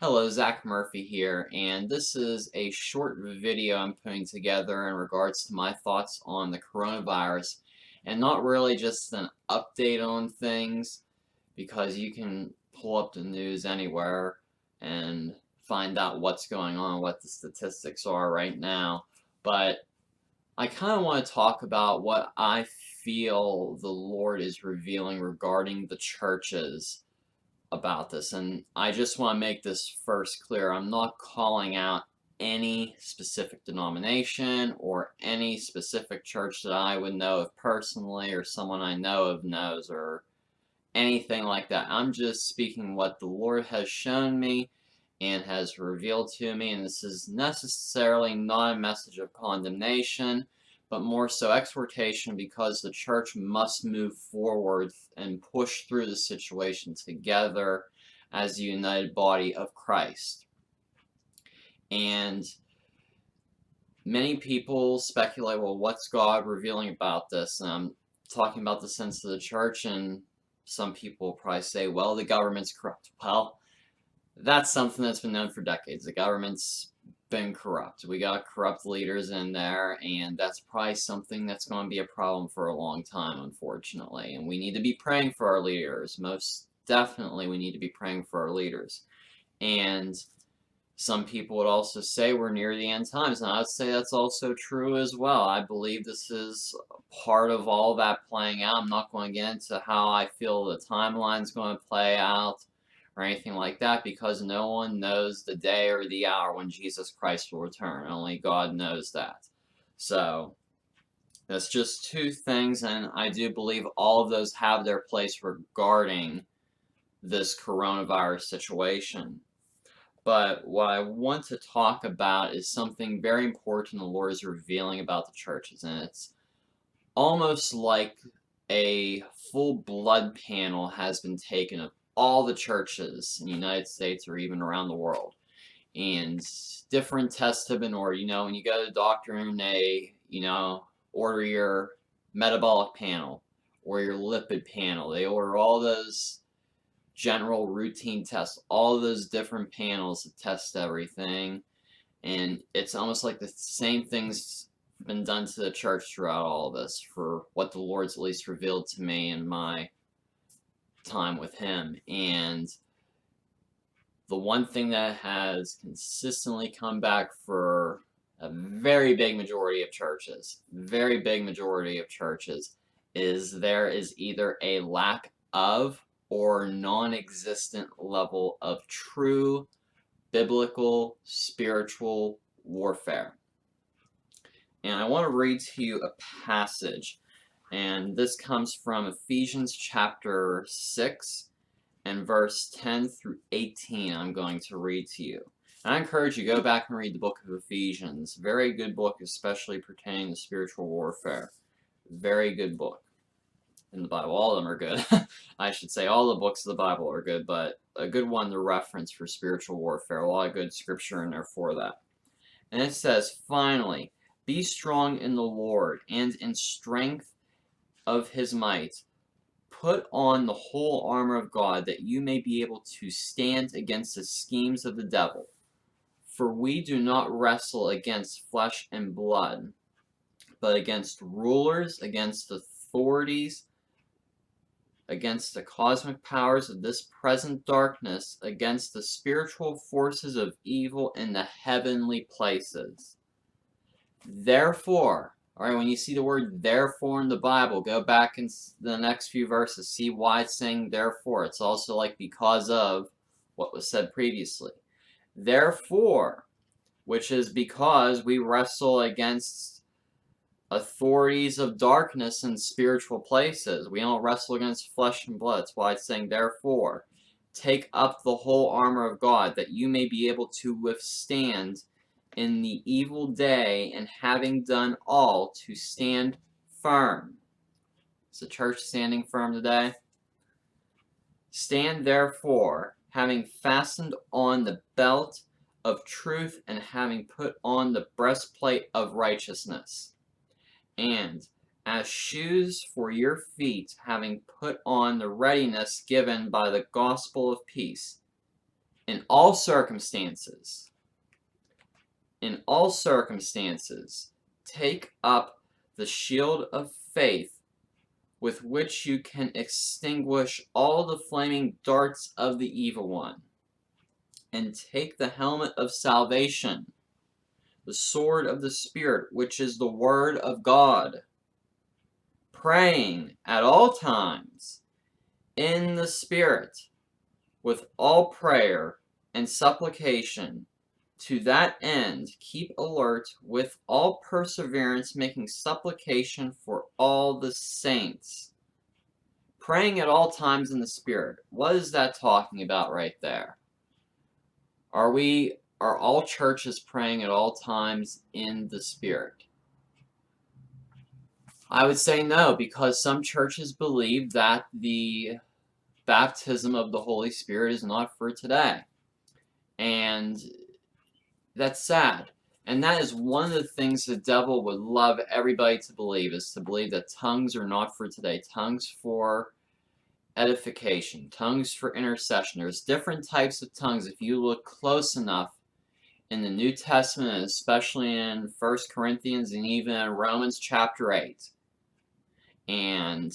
Hello, Zach Murphy here, and this is a short video I'm putting together in regards to my thoughts on the coronavirus, and not really just an update on things, because you can pull up the news anywhere and find out what's going on, what the statistics are right now. But I kind of want to talk about what I feel the Lord is revealing regarding the churches about this, and I just want to make this first clear. I'm not calling out any specific denomination or any specific church that I would know of personally or someone I know of knows or anything like that. I'm just speaking what the Lord has shown me and has revealed to me, and this is necessarily not a message of condemnation, but more so exhortation, because the church must move forward and push through the situation together as a united body of Christ. And many people speculate, well, what's God revealing about this? And I'm talking about the sense of the church, and some people will probably say, well, the government's corrupt. Well, that's something that's been known for decades. The government's been corrupt. We got corrupt leaders in there, and that's probably something that's going to be a problem for a long time, unfortunately. And we need to be praying for our leaders. Most definitely, we need to be praying for our leaders. And some people would also say we're near the end times, and I would say that's also true as well. I believe this is part of all that playing out. I'm not going to get into how I feel the timeline's going to play out or anything like that, because no one knows the day or the hour when Jesus Christ will return. Only God knows that. So that's just two things, and I do believe all of those have their place regarding this coronavirus situation. But what I want to talk about is something very important the Lord is revealing about the churches, and it's almost like a full blood panel has been taken of all the churches in the United States or even around the world. And different tests have been ordered. When you go to the doctor and they, order your metabolic panel or your lipid panel, they order all those general routine tests, all those different panels to test everything, and it's almost like the same thing's been done to the church throughout all of this, for what the Lord's at least revealed to me in my time with Him. And the one thing that has consistently come back for a very big majority of churches, is there is either a lack of or non-existent level of true biblical spiritual warfare. And I want to read to you a passage, and this comes from Ephesians chapter 6 and verse 10 through 18. I'm going to read to you. And I encourage you, go back and read the book of Ephesians. Very good book, especially pertaining to spiritual warfare. Very good book in the Bible. All of them are good. I should say all the books of the Bible are good, but a good one to reference for spiritual warfare. A lot of good scripture in there for that. And it says, finally, be strong in the Lord and in strength of His might. Put on the whole armor of God, that you may be able to stand against the schemes of the devil. For we do not wrestle against flesh and blood, but against rulers, against authorities, against the cosmic powers of this present darkness, against the spiritual forces of evil in the heavenly places. Therefore, alright, when you see the word therefore in the Bible, go back in the next few verses, see why it's saying therefore. It's also like because of what was said previously. Therefore, which is because we wrestle against authorities of darkness in spiritual places. We don't wrestle against flesh and blood. That's why it's saying, therefore, take up the whole armor of God, that you may be able to withstand in the evil day, and having done all, to stand firm. Is the church standing firm today? Stand therefore, having fastened on the belt of truth, and having put on the breastplate of righteousness, and as shoes for your feet, having put on the readiness given by the gospel of peace. In all circumstances, take up the shield of faith with which you can extinguish all the flaming darts of the evil one. And take the helmet of salvation, the sword of the Spirit, which is the Word of God, praying at all times in the Spirit with all prayer and supplication. To that end, keep alert with all perseverance, making supplication for all the saints. Praying at all times in the Spirit. What is that talking about right there? Are all churches praying at all times in the Spirit? I would say no, because some churches believe that the baptism of the Holy Spirit is not for today. And that's sad. And that is one of the things the devil would love everybody to believe, is to believe that tongues are not for today. Tongues for edification. Tongues for intercession. There's different types of tongues. If you look close enough in the New Testament, especially in 1 Corinthians and even in Romans chapter 8. And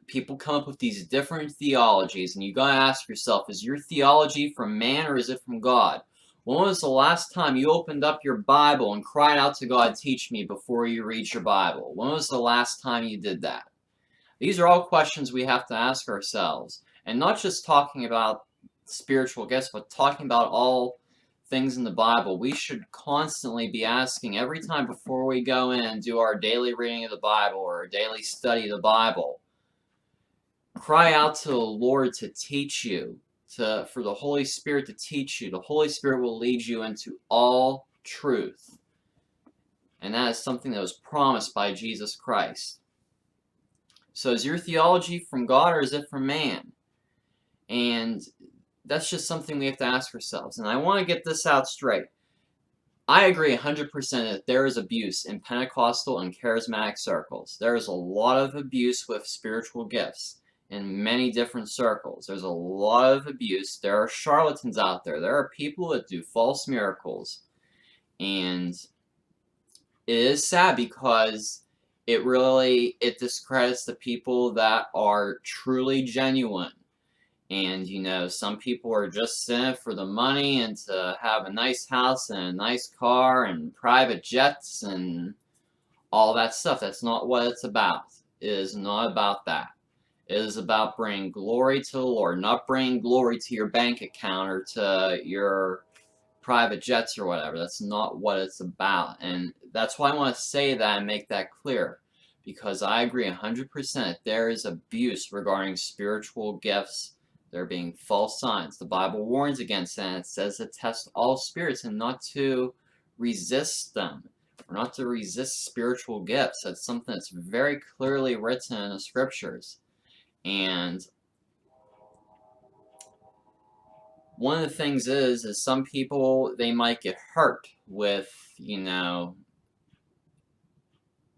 people come up with these different theologies, and you gotta ask yourself, is your theology from man or is it from God? When was the last time you opened up your Bible and cried out to God, teach me, before you read your Bible? When was the last time you did that? These are all questions we have to ask ourselves. And not just talking about spiritual gifts, but talking about all things in the Bible. We should constantly be asking every time before we go in and do our daily reading of the Bible or our daily study of the Bible. Cry out to the Lord to teach you, for the Holy Spirit to teach you. The Holy Spirit will lead you into all truth. And that is something that was promised by Jesus Christ. So is your theology from God or is it from man? And that's just something we have to ask ourselves. And I want to get this out straight. I agree 100% that there is abuse in Pentecostal and charismatic circles. There is a lot of abuse with spiritual gifts in many different circles. There's a lot of abuse. There are charlatans out there. There are people that do false miracles. And it is sad because it discredits the people that are truly genuine. And some people are just in it for the money and to have a nice house and a nice car and private jets and all that stuff. That's not what it's about. It is not about that. It is about bringing glory to the Lord, not bringing glory to your bank account or to your private jets or whatever. That's not what it's about. And that's why I want to say that and make that clear. Because I agree 100% that there is abuse regarding spiritual gifts. There being false signs. The Bible warns against that. It says to test all spirits and not to resist them. Or not to resist spiritual gifts. That's something that's very clearly written in the scriptures. And one of the things is some people, they might get hurt with,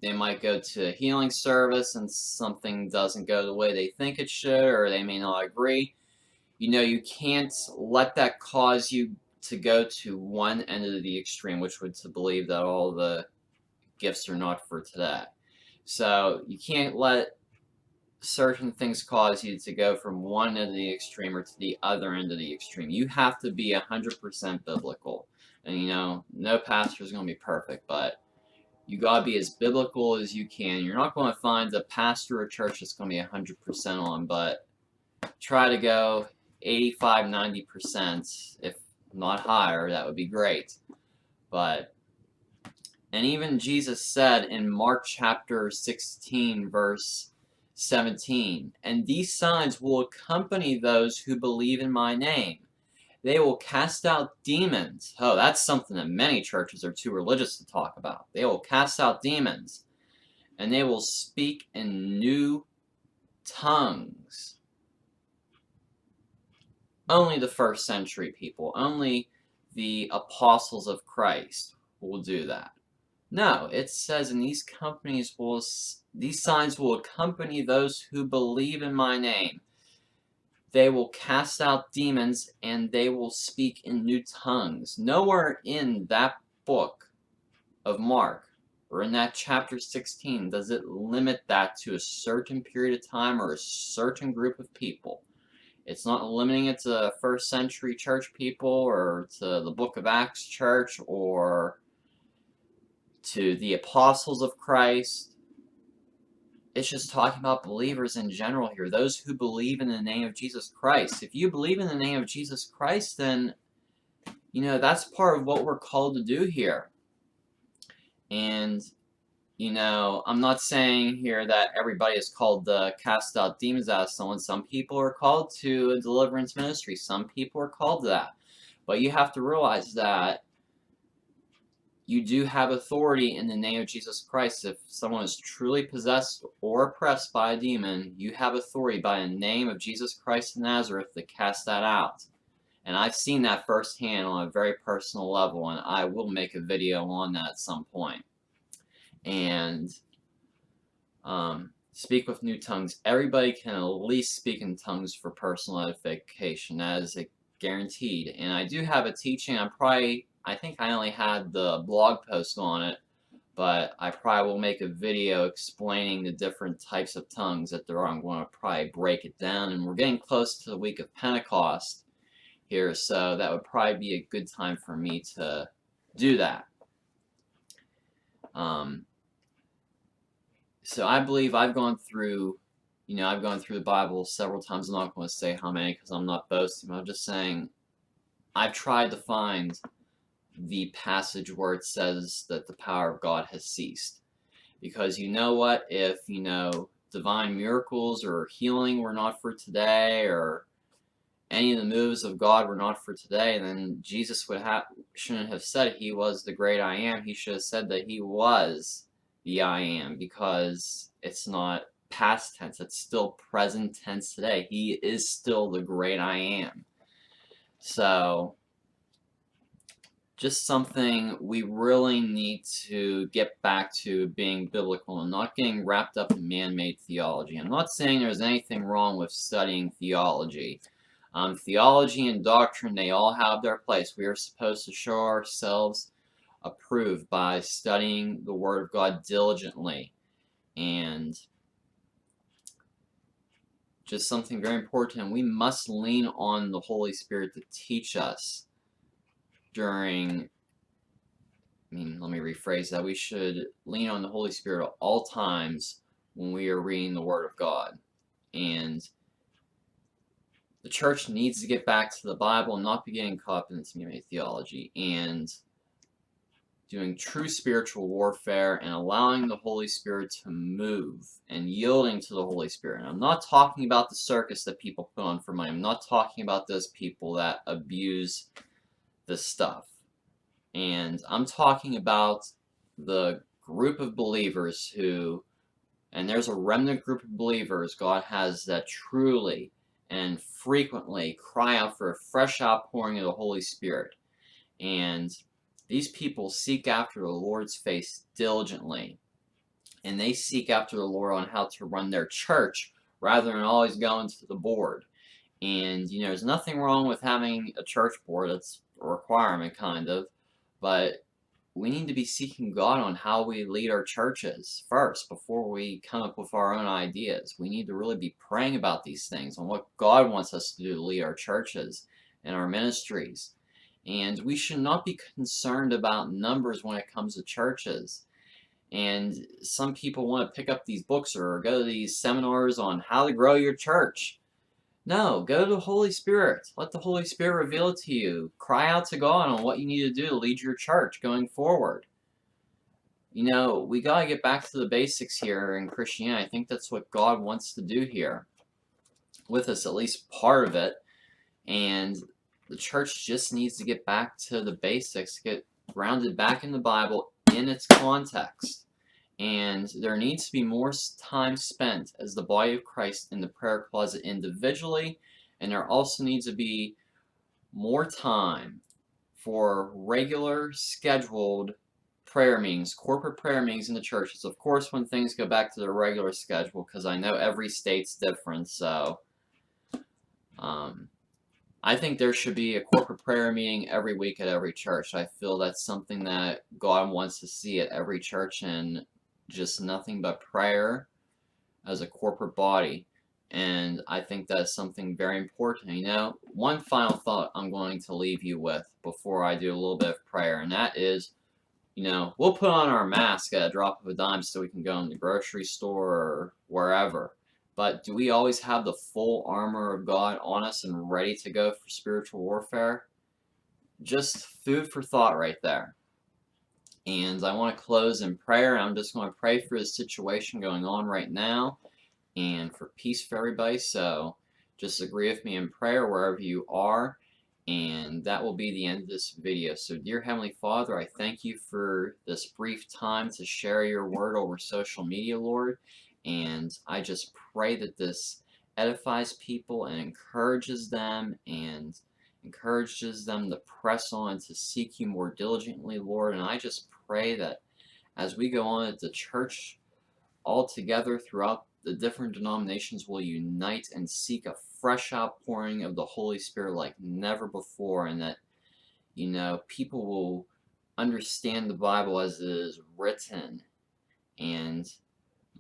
they might go to a healing service and something doesn't go the way they think it should, or they may not agree. You can't let that cause you to go to one end of the extreme, which would to believe that all the gifts are not for today. So you can't let certain things cause you to go from one end of the extreme or to the other end of the extreme. You have to be 100% biblical. And no pastor is going to be perfect, but you got to be as biblical as you can. You're not going to find a pastor or church that's going to be 100% on, but try to go 85-90%, if not higher. That would be great. And even Jesus said in Mark chapter 16 verse 17, and these signs will accompany those who believe in my name. They will cast out demons. Oh, that's something that many churches are too religious to talk about. They will cast out demons, and they will speak in new tongues. Only the first century people, only the apostles of Christ will do that. No, it says, and these signs will accompany those who believe in my name. they will cast out demons, and they will speak in new tongues. Nowhere in that book of Mark, or in that chapter 16, does it limit that to a certain period of time or a certain group of people. It's not limiting it to first century church people or to the book of Acts church or to the apostles of Christ. It's just talking about believers in general here, those who believe in the name of Jesus Christ. If you believe in the name of Jesus Christ, then, that's part of what we're called to do here. And, I'm not saying here that everybody is called to cast out demons out of someone. Some people are called to a deliverance ministry. Some people are called to that. But you have to realize that you do have authority in the name of Jesus Christ. If someone is truly possessed or oppressed by a demon, you have authority by the name of Jesus Christ of Nazareth to cast that out. And I've seen that firsthand on a very personal level, and I will make a video on that at some point. And speak with new tongues. Everybody can at least speak in tongues for personal edification. That is guaranteed. And I do have a teaching. I think I only had the blog post on it, but I probably will make a video explaining the different types of tongues that there are. I'm going to probably break it down, and we're getting close to the week of Pentecost here, so that would probably be a good time for me to do that. So I believe I've gone through the Bible several times. I'm not going to say how many because I'm not boasting. I'm just saying I've tried to find the passage where it says that the power of God has ceased. Because you know what? If, divine miracles or healing were not for today, or any of the moves of God were not for today, then Jesus shouldn't have said he was the great I am. He should have said that he was the I am, because it's not past tense. It's still present tense today. He is still the great I am. So just something we really need to get back to being biblical and not getting wrapped up in man-made theology. I'm not saying there's anything wrong with studying theology. Theology and doctrine, they all have their place. We are supposed to show ourselves approved by studying the Word of God diligently. And just something very important, we must lean on the Holy Spirit to teach us let me rephrase that. We should lean on the Holy Spirit at all times when we are reading the Word of God. And the church needs to get back to the Bible and not be getting caught up in its man-made theology, and doing true spiritual warfare and allowing the Holy Spirit to move and yielding to the Holy Spirit. And I'm not talking about the circus that people put on for money. I'm not talking about those people that abuse this stuff. And I'm talking about the group of believers and there's a remnant group of believers God has that truly and frequently cry out for a fresh outpouring of the Holy Spirit. And these people seek after the Lord's face diligently. And they seek after the Lord on how to run their church rather than always going to the board. And, there's nothing wrong with having a church board. That's a requirement, kind of. But we need to be seeking God on how we lead our churches first before we come up with our own ideas. We need to really be praying about these things, on what God wants us to do to lead our churches and our ministries. And we should not be concerned about numbers when it comes to churches. And some people want to pick up these books or go to these seminars on how to grow your church. No, go to the Holy Spirit. Let the Holy Spirit reveal it to you. Cry out to God on what you need to do to lead your church going forward. We got to get back to the basics here in Christianity. I think that's what God wants to do here with us, at least part of it. And the church just needs to get back to the basics, get grounded back in the Bible in its context. And there needs to be more time spent as the body of Christ in the prayer closet individually, and there also needs to be more time for regular scheduled prayer meetings, corporate prayer meetings in the churches. Of course, when things go back to their regular schedule, because I know every state's different, so. I think there should be a corporate prayer meeting every week at every church. I feel that's something that God wants to see at every church, and just nothing but prayer as a corporate body. And I think that's something very important. One final thought I'm going to leave you with before I do a little bit of prayer, and that is, we'll put on our mask at a drop of a dime so we can go in the grocery store or wherever. But do we always have the full armor of God on us and ready to go for spiritual warfare? Just food for thought right there. And I want to close in prayer. I'm just going to pray for the situation going on right now and for peace for everybody. So just agree with me in prayer wherever you are. And that will be the end of this video. So dear Heavenly Father, I thank you for this brief time to share your word over social media, Lord. And I just pray that this edifies people and encourages them to press on to seek you more diligently, Lord. And I just pray that as we go on at the church all together throughout the different denominations will unite and seek a fresh outpouring of the Holy Spirit like never before, and that, people will understand the Bible as it is written, and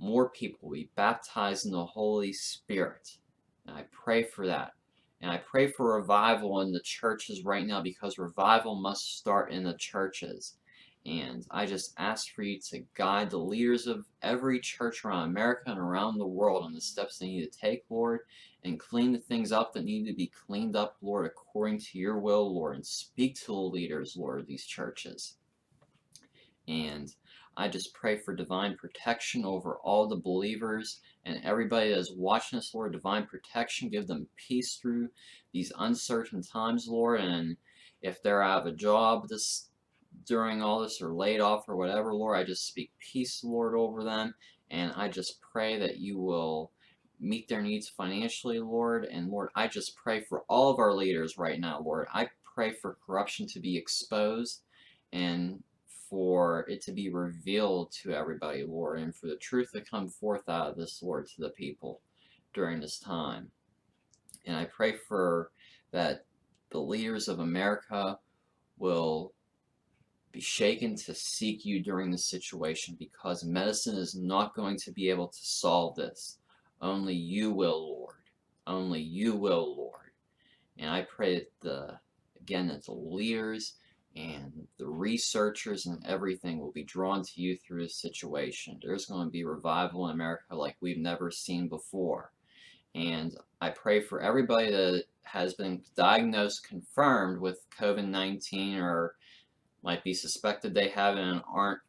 more people will be baptized in the Holy Spirit. And I pray for that. And I pray for revival in the churches right now, because revival must start in the churches. And I just ask for you to guide the leaders of every church around America and around the world on the steps they need to take, Lord, and clean the things up that need to be cleaned up, Lord, according to your will, Lord, and speak to the leaders, Lord, of these churches. And I just pray for divine protection over all the believers and everybody that is watching us, Lord. Divine protection, give them peace through these uncertain times, Lord. And if they're out of a job during all this, or laid off or whatever, Lord, I just speak peace, Lord, over them. And I just pray that you will meet their needs financially, Lord. And Lord, I just pray for all of our leaders right now, Lord. I pray for corruption to be exposed and for it to be revealed to everybody, Lord, and for the truth to come forth out of this, Lord, to the people during this time. And I pray for that the leaders of America will be shaken to seek you during this situation, because medicine is not going to be able to solve this. Only you will, Lord. Only you will, Lord. And I pray that that the leaders and the researchers and everything will be drawn to you through this situation. There's going to be revival in America like we've never seen before. And I pray for everybody that has been diagnosed, confirmed with COVID-19, or might be suspected they have it and aren't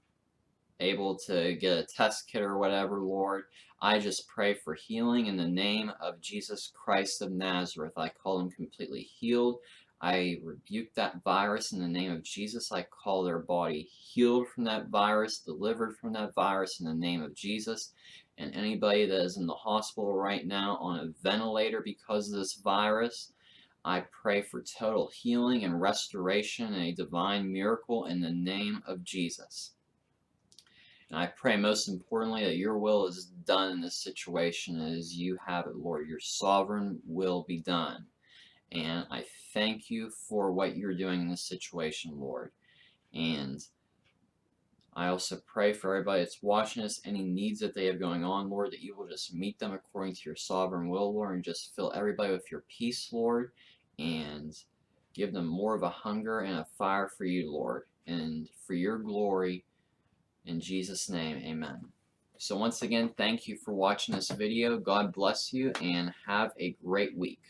able to get a test kit or whatever, Lord. I just pray for healing in the name of Jesus Christ of Nazareth. I call them completely healed. I rebuke that virus in the name of Jesus. I call their body healed from that virus, delivered from that virus in the name of Jesus. And anybody that is in the hospital right now on a ventilator because of this virus, I pray for total healing and restoration and a divine miracle in the name of Jesus. And I pray most importantly that your will is done in this situation as you have it, Lord. Your sovereign will be done. And I thank you for what you're doing in this situation, Lord. And I also pray for everybody that's watching us, any needs that they have going on, Lord, that you will just meet them according to your sovereign will, Lord, and just fill everybody with your peace, Lord, and give them more of a hunger and a fire for you, Lord, and for your glory. In Jesus' name, amen. So once again, thank you for watching this video. God bless you, and have a great week.